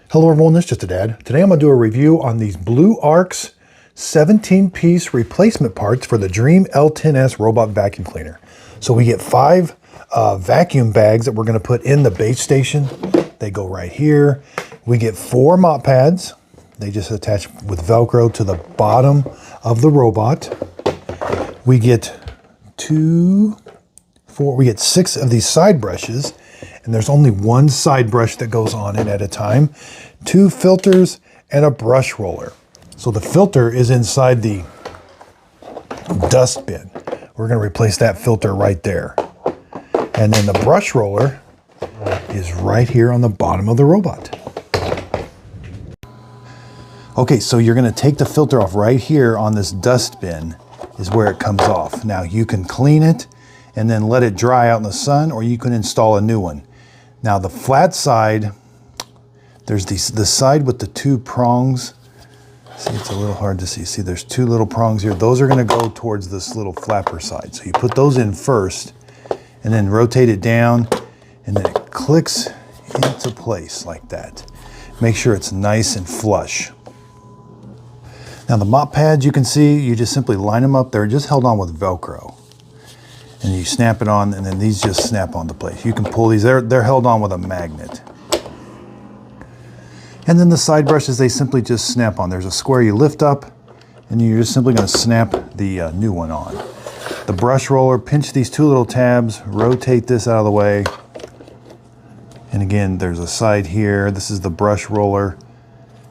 Hello everyone, this is Just a Dad. Today I'm going to do a review on these Bluearks 17-piece replacement parts for the Dreame L10S robot vacuum cleaner. So we get 5 vacuum bags that we're going to put in the base station. They go right here. We get 4 mop pads. They just attach with Velcro to the bottom of the robot. We get 6 of these side brushes. And there's only 1 side brush that goes on it at a time, 2 filters, and a brush roller. So the filter is inside the dust bin. We're going to replace that filter right there. And then the brush roller is right here on the bottom of the robot. Okay, so you're going to take the filter off right here on this dust bin is where it comes off. Now you can clean it and then let it dry out in the sun, or you can install a new one. Now the flat side, there's the side with the 2 prongs. See, it's a little hard to see. See, there's 2 little prongs here. Those are going to go towards this little flapper side. So you put those in first and then rotate it down, and then it clicks into place like that. Make sure it's nice and flush. Now the mop pads, you can see, you just simply line them up. They're just held on with Velcro. And you snap it on, and then these just snap onto place. You can pull these, they're held on with a magnet. And then the side brushes, they simply just snap on. There's a square you lift up, and you're just simply going to snap the new one on. The brush roller, pinch these 2 little tabs, rotate this out of the way. And again, there's a side here. This is the brush roller.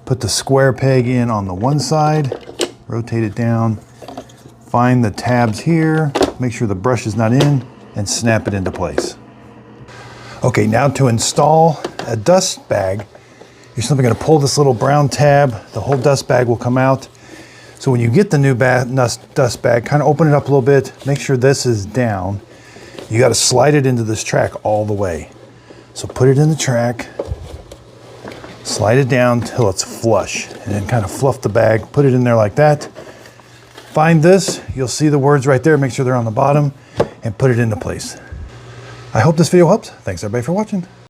Put the square peg in on the one side, rotate it down, find the tabs here, make sure the brush is not in, and snap it into place. Okay, now to install a dust bag, you're simply going to pull this little brown tab. The whole dust bag will come out. So when you get the new dust bag, kind of open it up a little bit, make sure this is down. You got to slide it into this track all the way. So put it in the track, slide it down till it's flush, and then kind of fluff the bag, put it in there like that. Find this, you'll see the words right there, make sure they're on the bottom, and put it into place. I hope this video helps. Thanks everybody for watching.